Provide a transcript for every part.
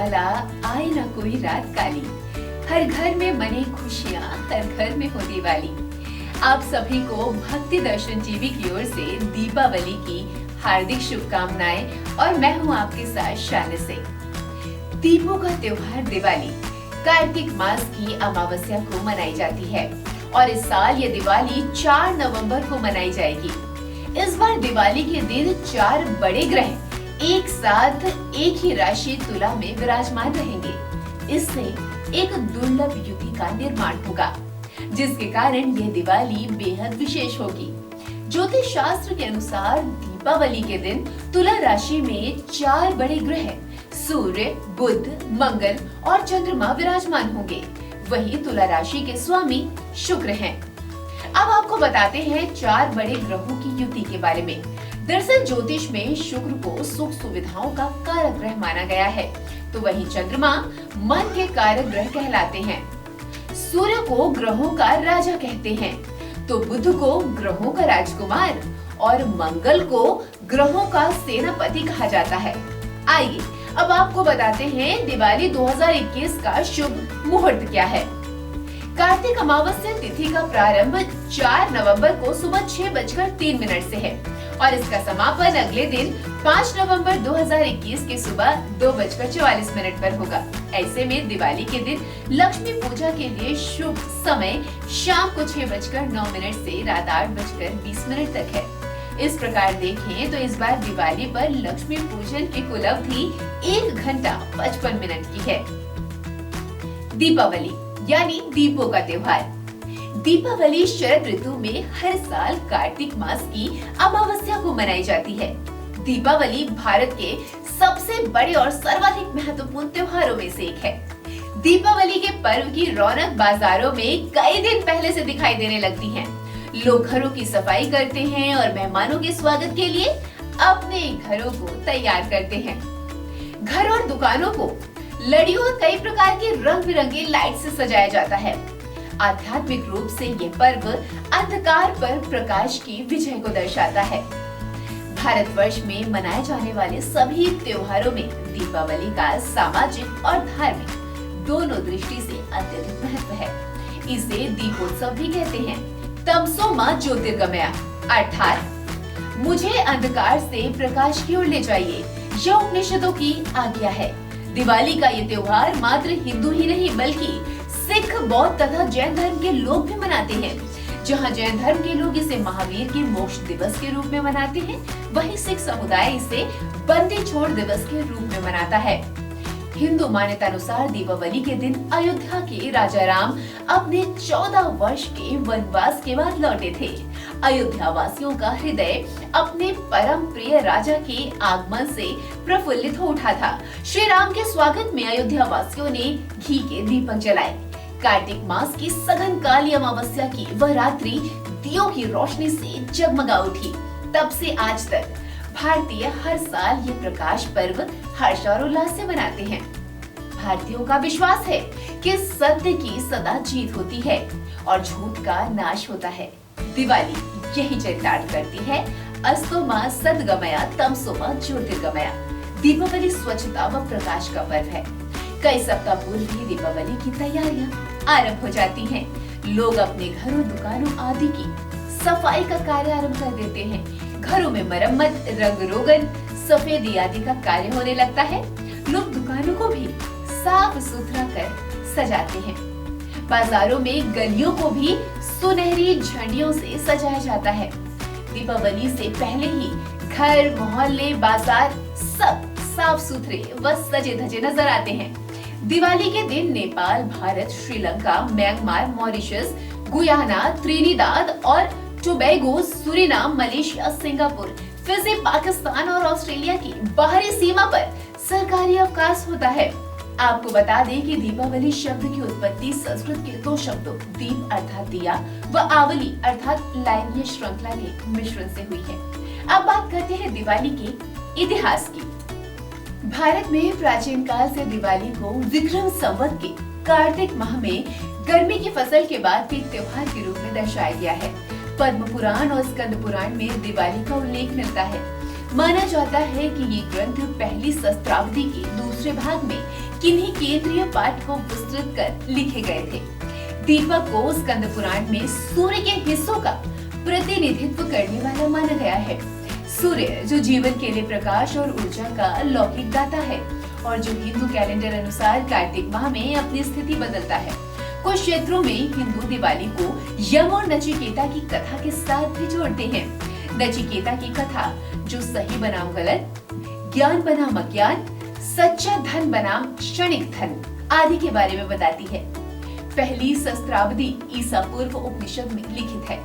उजाला, आए ना कोई रात काली, हर घर में मने खुशियाँ, हर घर में हो दिवाली। आप सभी को भक्ति दर्शन टीवी की ओर से दीपावली की हार्दिक शुभकामनाएं और मैं हूँ आपके साथ शान से। दीपों का त्योहार दिवाली कार्तिक मास की अमावस्या को मनाई जाती है और इस साल ये दिवाली 4 नवंबर को मनाई जाएगी। इस बार दिवाली के दिन 4 बड़े ग्रह एक साथ एक ही राशि तुला में विराजमान रहेंगे। इससे एक दुर्लभ युति का निर्माण होगा, जिसके कारण यह दिवाली बेहद विशेष होगी। ज्योतिष शास्त्र के अनुसार दीपावली के दिन तुला राशि में 4 बड़े ग्रह सूर्य, बुध, मंगल और चंद्रमा विराजमान होंगे। वही तुला राशि के स्वामी शुक्र हैं। अब आपको बताते हैं 4 बड़े ग्रहों की युति के बारे में। दरअसल ज्योतिष में शुक्र को सुख सुविधाओं का कारक ग्रह माना गया है, तो वहीं चंद्रमा मन के कारक ग्रह कहलाते हैं। सूर्य को ग्रहों का राजा कहते हैं, तो बुध को ग्रहों का राजकुमार और मंगल को ग्रहों का सेनापति कहा जाता है। आइए अब आपको बताते हैं दिवाली 2021 का शुभ मुहूर्त क्या है। कार्तिक अमावस्या तिथि का प्रारंभ 4 नवंबर को सुबह 6:03 से है और इसका समापन अगले दिन 5 नवंबर 2021 के सुबह 2:44 पर होगा। ऐसे में दिवाली के दिन लक्ष्मी पूजा के लिए शुभ समय शाम को 6:09 से रात 8:20 तक है। इस प्रकार देखें तो इस बार दिवाली पर लक्ष्मी पूजन की कुल अवधि 1 घंटा 55 मिनट की है। दीपावली यानी दीपों का त्योहार। दीपावली शरद ऋतु में हर साल कार्तिक मास की अमावस्या को मनाई जाती है। दीपावली भारत के सबसे बड़े और सर्वाधिक महत्वपूर्ण त्योहारों में से एक है। दीपावली के पर्व की रौनक बाजारों में कई दिन पहले से दिखाई देने लगती है। लोग घरों की सफाई करते हैं और मेहमानों के स्वागत के लिए अपने घरों को तैयार करते हैं। घर और दुकानों को लड़ियों और कई प्रकार के रंग बिरंगे लाइट से सजाया जाता है। आध्यात्मिक रूप से ये पर्व अंधकार पर प्रकाश की विजय को दर्शाता है। भारतवर्ष में मनाए जाने वाले सभी त्योहारों में दीपावली का सामाजिक और धार्मिक दोनों दृष्टि से अत्यधिक महत्व है। इसे दीपोत्सव भी कहते हैं। तमसो मा ज्योतिर्गमय अर्थात मुझे अंधकार से प्रकाश की ओर ले जाइए, यह उपनिषदों की आज्ञा है। दिवाली का ये त्योहार मात्र हिंदू ही नहीं बल्कि सिख, बौद्ध तथा जैन धर्म के लोग भी मनाते हैं। जहां जैन धर्म के लोग इसे महावीर के मोक्ष दिवस के रूप में मनाते हैं, वहीं सिख समुदाय इसे बंदी छोड़ दिवस के रूप में मनाता है। हिंदू मान्यता अनुसार दीपावली के दिन अयोध्या के राजा राम अपने 14 वर्ष के वनवास के बाद लौटे थे। अयोध्या वासियों का हृदय अपने परम प्रिय राजा के आगमन से प्रफुल्लित हो उठा था। श्री राम के स्वागत में अयोध्या वासियों ने घी के दीपक जलाए। कार्तिक मास की सघन काली अमावस्या की वह रात्रि दियों की रोशनी से जगमगा उठी। तब से आज तक भारतीय हर साल ये प्रकाश पर्व हर्ष और उल्लास से मनाते हैं। भारतीयों का विश्वास है कि सत्य की सदा जीत होती है और झूठ का नाश होता है। दिवाली यही चरितार्थ करती है। अस्तो मा सद्गमया तमसो मा ज्योतिर्गमया। दीपावली स्वच्छता व प्रकाश का पर्व है। कई सप्ताह पूर्व ही दीपावली की तैयारियां आरंभ हो जाती हैं। लोग अपने घरों, दुकानों आदि की सफाई का कार्य आरंभ कर देते हैं। घरों में मरम्मत, रंग रोगन, सफेदी आदि का कार्य होने लगता है। लोग दुकानों को भी साफ सुथरा कर सजाते हैं। बाजारों में गलियों को भी सुनहरी झंडियों से सजाया जाता है। दीपावली से पहले ही घर, मोहल्ले, बाजार सब साफ सुथरे व सजे धजे नजर आते हैं। दिवाली के दिन Nepal, Bharat, Sri Lanka, Myanmar, Mauritius, Guyana, Trinidad और Tobago, Suriname, Malaysia, Singapore, Fiji, Pakistan और ऑस्ट्रेलिया की बाहरी सीमा पर सरकारी अवकाश होता है। आपको बता दें कि दीपावली शब्द की उत्पत्ति संस्कृत के 2 शब्दों दीप अर्थात दिया व आवली अर्थात लाइन या श्रृंखला के मिश्रण से हुई है। अब बात करते हैं दिवाली के इतिहास की। भारत में प्राचीन काल से दिवाली को विक्रम संवत के कार्तिक माह में गर्मी की फसल के बाद के त्योहार के रूप में दर्शाया गया है। पद्म पुराण और स्कंद पुराण में दिवाली का उल्लेख मिलता है। माना जाता है कि ये ग्रंथ पहली सहस्त्राब्दी के दूसरे भाग में किन्हीं केंद्रीय पाठ को विस्तृत कर लिखे गए थे। दीपक को स्कंद पुराण में सूर्य के हिस्सों का प्रतिनिधित्व करने वाला माना गया है। सूर्य जो जीवन के लिए प्रकाश और ऊर्जा का लौकिक दाता है और जो हिंदू कैलेंडर अनुसार कार्तिक माह में अपनी स्थिति बदलता है। कुछ क्षेत्रों में हिंदू दिवाली को यम और नचिकेता की कथा के साथ भी जोड़ते हैं। नचिकेता की कथा जो सही बनाम गलत, ज्ञान बनाम अज्ञान, सच्चा धन बनाम क्षणिक धन आदि के बारे में बताती है। पहली सहस्त्राब्दी ईसा पूर्व उपनिषद में लिखित है।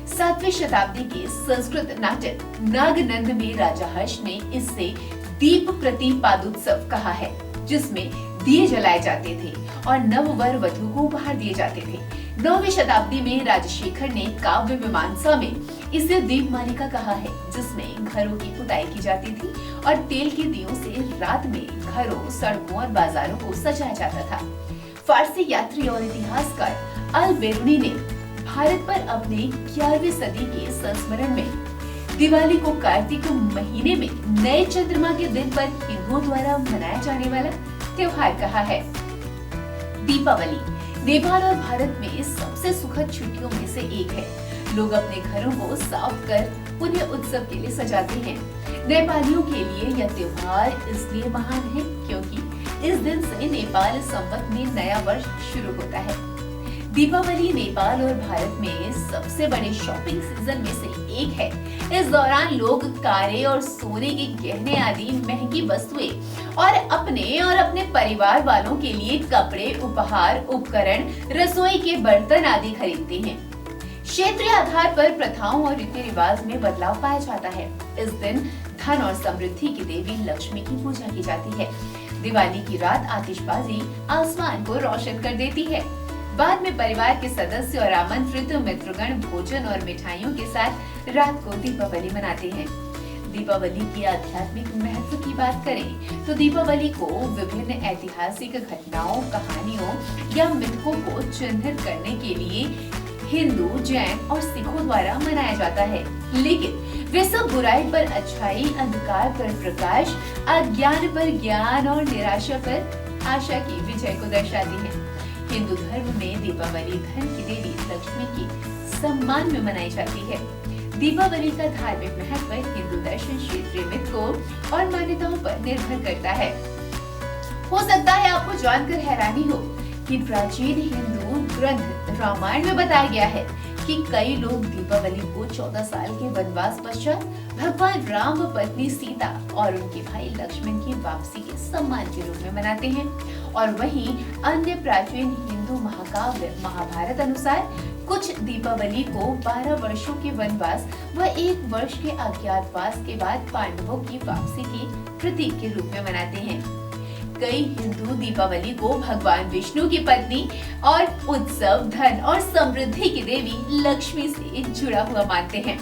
7वीं शताब्दी के संस्कृत नाटक नागनंद में राजा हर्ष ने इससे दीप प्रतिपादोत्सव कहा है, जिसमें दिए जलाए जाते थे और नव वर वधु को उपहार दिए जाते थे। 9वीं शताब्दी में राजशेखर ने काव्य मीमांसा में इसे दीपमालिका कहा है, जिसमें घरों की पुताई की जाती थी और तेल के दियों से रात में घरों, सड़कों और बाजारों को सजाया जाता था। फारसी यात्री और इतिहासकार अल बेरूनी ने भारत पर अपने 11वीं सदी के संस्मरण में दिवाली को कार्तिक महीने में नए चंद्रमा के दिन पर हिंदुओं द्वारा मनाया जाने वाला त्योहार कहा है। दीपावली नेपाल और भारत में सबसे सुखद छुट्टियों में से एक है। लोग अपने घरों को साफ कर उन्हें उत्सव के लिए सजाते हैं। नेपालियों के लिए यह त्योहार इसलिए महान है क्योंकि इस दिन से नेपाल संवत में नया वर्ष शुरू होता है। दीपावली नेपाल और भारत में सबसे बड़े शॉपिंग सीजन में से एक है। इस दौरान लोग कारें और सोने के गहने आदि महंगी वस्तुएं और अपने परिवार वालों के लिए कपड़े, उपहार, उपकरण, रसोई के बर्तन आदि खरीदते हैं। क्षेत्रीय आधार पर प्रथाओं और रीति रिवाज में बदलाव पाया जाता है। इस दिन धन और समृद्धि की देवी लक्ष्मी की पूजा की जाती है। दिवाली की रात आतिशबाजी आसमान को रोशन कर देती है। बाद में परिवार के सदस्य और आमंत्रित मित्रगण भोजन और मिठाइयों के साथ रात को दीपावली मनाते हैं। दीपावली की आध्यात्मिक महत्व की बात करें तो दीपावली को विभिन्न ऐतिहासिक घटनाओं, कहानियों या मिथकों को चिन्हित करने के लिए हिंदू, जैन और सिखों द्वारा मनाया जाता है। लेकिन वे सब बुराई पर अच्छाई, अंधकार पर प्रकाश, अज्ञान पर ज्ञान और निराशा पर आशा की विजय को दर्शाती है। हिंदू धर्म में दीपावली धन की देवी लक्ष्मी के सम्मान में मनाई जाती है। दीपावली का धार्मिक महत्व हिंदू दर्शन, क्षेत्रीय मिथकों और मान्यताओं पर निर्भर करता है। हो सकता है आपको जानकर हैरानी हो कि प्राचीन हिंदू ग्रंथ रामायण में बताया गया है कि कई लोग दीपावली को 14 साल के वनवास पश्चात भगवान राम, पत्नी सीता और उनके भाई लक्ष्मण की वापसी के सम्मान के रूप में मनाते हैं। और वहीं अन्य प्राचीन हिंदू महाकाव्य महाभारत अनुसार कुछ दीपावली को 12 वर्षों के वनवास व 1 वर्ष के अज्ञातवास के बाद पांडवों की वापसी के प्रतीक के रूप में मनाते हैं। कई हिंदू दीपावली को भगवान विष्णु की पत्नी और उत्सव, धन और समृद्धि की देवी लक्ष्मी से जुड़ा हुआ मानते हैं।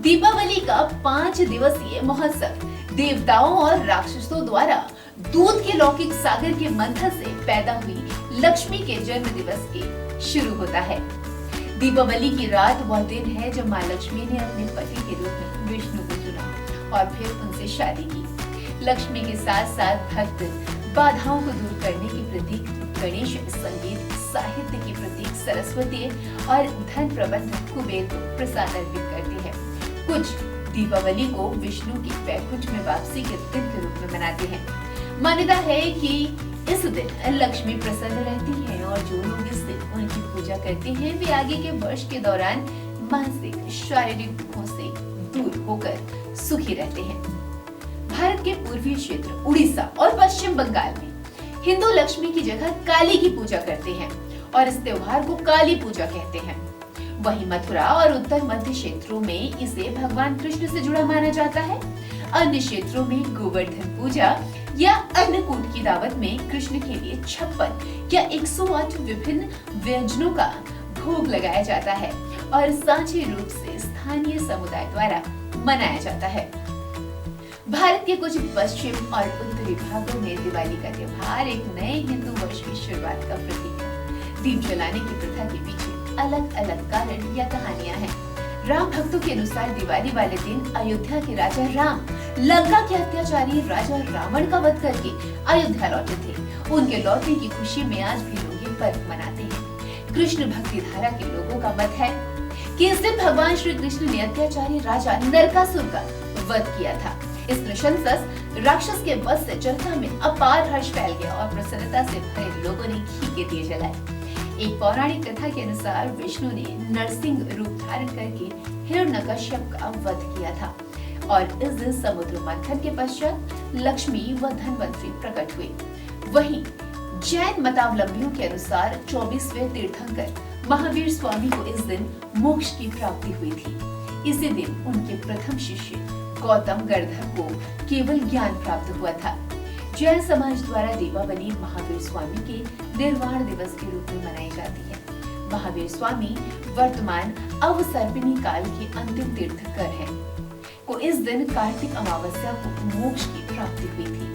दीपावली का 5 दिवसीय महोत्सव देवताओं और राक्षसों द्वारा दूध के लौकिक सागर के मंथन से पैदा हुई लक्ष्मी के जन्म दिवस के शुरू होता है। दीपावली की रात वह दिन है जब माँ लक्ष्मी ने अपने पति के रूप में विष्णु को चुना और फिर उनसे शादी की। लक्ष्मी के साथ साथ भक्त बाधाओं को दूर करने के प्रतीक गणेश, संगीत, साहित्य की प्रतीक सरस्वती और धन प्रबंधक कुबेर को प्रसाद अर्पित करते हैं। कुछ दीपावली को विष्णु की वैकुंठ में वापसी के दिन के रूप में मनाते हैं। मान्यता है कि इस दिन लक्ष्मी प्रसन्न रहती है और जो लोग इस दिन उनकी पूजा करते हैं वे आगे के वर्ष के दौरान मानसिक, शारीरिक दुखों से दूर होकर सुखी रहते हैं। भारत के पूर्वी क्षेत्र उड़ीसा और पश्चिम बंगाल में हिंदू लक्ष्मी की जगह काली की पूजा करते हैं और इस त्योहार को काली पूजा कहते हैं। वहीं मथुरा और उत्तर मध्य क्षेत्रों में इसे भगवान कृष्ण से जुड़ा माना जाता है। अन्य क्षेत्रों में गोवर्धन पूजा या अन्नकूट की दावत में कृष्ण के लिए 56 या 108 विभिन्न व्यंजनों का भोग लगाया जाता है और साझे रूप से स्थानीय समुदाय द्वारा मनाया जाता है। भारत के कुछ पश्चिम और उत्तरी भागों में दिवाली का त्योहार एक नए हिंदू वर्ष की शुरुआत का प्रतीक है। दीप जलाने की प्रथा के पीछे अलग अलग कारण या कहानियां हैं। राम भक्तों के अनुसार दिवाली वाले दिन अयोध्या के राजा राम लंका के अत्याचारी राजा रावण का वध करके अयोध्या लौटे थे उनके लौटने की खुशी में आज भी लोग ये पर्व मनाते हैं। कृष्ण भक्ति धारा के लोगों का मत है कि इस दिन भगवान श्री कृष्ण ने अत्याचारी राजा नरकासुर का वध किया था। इस नृशंस राक्षस के वध से जनता में अपार हर्ष फैल गया और प्रसन्नता से भरे लोगों ने घी के दिए जलाए। एक पौराणिक कथा के अनुसार विष्णु ने नरसिंह रूप धारण करके हिरण्यकश्यप का वध किया था और इस दिन समुद्र मंथन के पश्चात लक्ष्मी व धनवंतरी प्रकट हुए। वहीं जैन मतावलंबियों के अनुसार 24वें तीर्थंकर महावीर स्वामी को इस दिन मोक्ष की प्राप्ति हुई थी। इसी दिन उनके प्रथम शिष्य गौतम गणधर को केवल ज्ञान प्राप्त हुआ था। जैन समाज द्वारा दीपावली महावीर स्वामी के निर्वाण दिवस के रूप में मनाई जाती है। महावीर स्वामी वर्तमान अवसर्पिणी काल के अंतिम तीर्थंकर हैं। को इस दिन कार्तिक अमावस्या को मोक्ष की प्राप्ति हुई थी।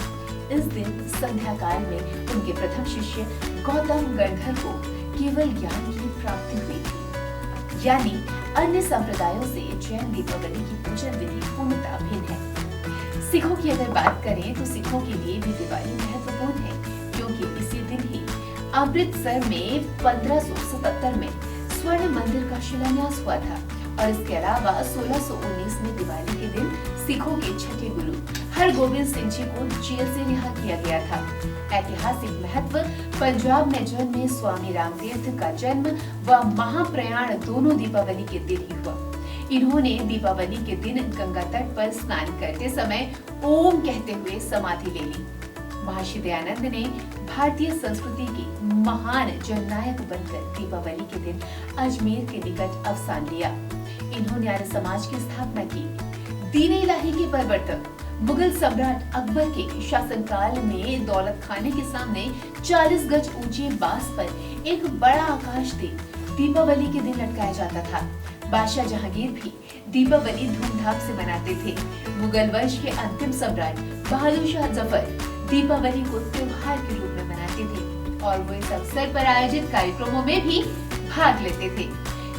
इस दिन संध्या काल में उनके प्रथम शिष्य गौतम गणधर को केवल ज्ञान की प्राप्ति हुई थी। यानी अन्य संप्रदायों से जैन दीपावली की पूजन विधि पूर्णतः भिन्न है। सिखों की अगर बात करें तो सिखों के लिए भी दिवाली महत्वपूर्ण है, क्योंकि इसी दिन ही अमृतसर में 1577 में स्वर्ण मंदिर का शिलान्यास हुआ था और इसके अलावा 1619 में दिवाली के दिन सिखों के छठे गुरु हरगोबिंद सिंह जी को जेल से रिहा किया गया था। ऐतिहासिक महत्व पंजाब में जन्मे स्वामी रामतीर्थ का जन्म व महाप्रयाण दोनों दीपावली के दिन ही हुआ। इन्होंने दीपावली के दिन गंगा तट पर स्नान करते समय ओम कहते हुए समाधि ले ली। महर्षि दयानंद ने भारतीय संस्कृति के महान जननायक बनकर दीपावली के दिन अजमेर के निकट अवसान लिया। इन्होंने आर्य समाज की स्थापना की। दीन इलाही के प्रवर्तक मुगल सम्राट अकबर के शासनकाल में दौलत खाने के सामने 40 गज ऊंचे बांस पर एक बड़ा आकाश दीप दीपावली के दिन लटकाया जाता था। बादशाह जहांगीर भी दीपावली धूमधाम से मनाते थे। मुगल वंश के अंतिम सम्राट बहादुर शाह जफर दीपावली को त्योहार के रूप में मनाते थे और वो इस अवसर पर आयोजित कार्यक्रमों में भी भाग लेते थे।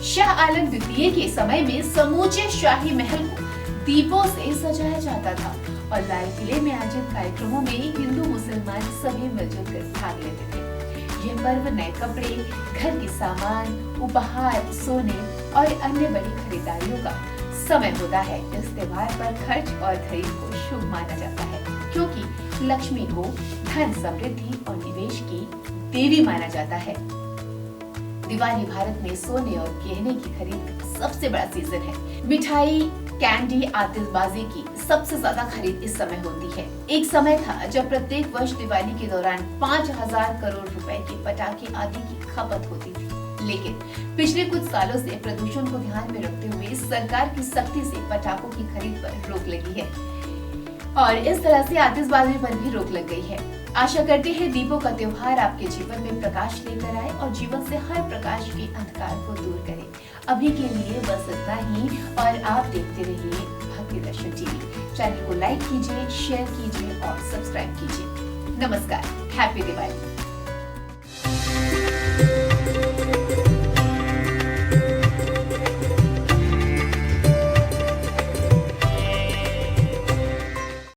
शाह आलम द्वितीय के समय में समूचे शाही महल को दीपों से सजाया जाता था और लाल किले में आयोजित कार्यक्रमों में हिंदू मुसलमान सभी मिलजुल कर भाग लेते थे। यह पर्व नए कपड़े, घर के सामान, उपहार, सोने और अन्य बड़ी खरीदारियों का समय होता है। इस त्योहार पर खर्च और खरीद को शुभ माना जाता है, क्योंकि लक्ष्मी को धन, समृद्धि और निवेश की देवी माना जाता है। दिवाली भारत में सोने और गहने की खरीद का सबसे बड़ा सीजन है। मिठाई, कैंडी, आतिशबाजी की सबसे ज्यादा खरीद इस समय होती है। एक समय था जब प्रत्येक वर्ष दिवाली के दौरान 5000 करोड़ रुपए के पटाखे आदि की खपत होती थी, लेकिन पिछले कुछ सालों से प्रदूषण को ध्यान में रखते हुए सरकार की सख्ती से पटाखों की खरीद पर रोक लगी है और इस तरह से आतिशबाजी पर भी रोक लग गई है। आशा करते हैं दीपों का त्योहार आपके जीवन में प्रकाश लेकर आए और जीवन से हर प्रकाश के अंधकार को दूर करे। अभी के लिए बस इतना ही और आप देखते रहिए भक्ति दर्शन टीवी। चैनल को लाइक कीजिए, शेयर कीजिए और सब्सक्राइब कीजिए। नमस्कार, हैप्पी दिवाली।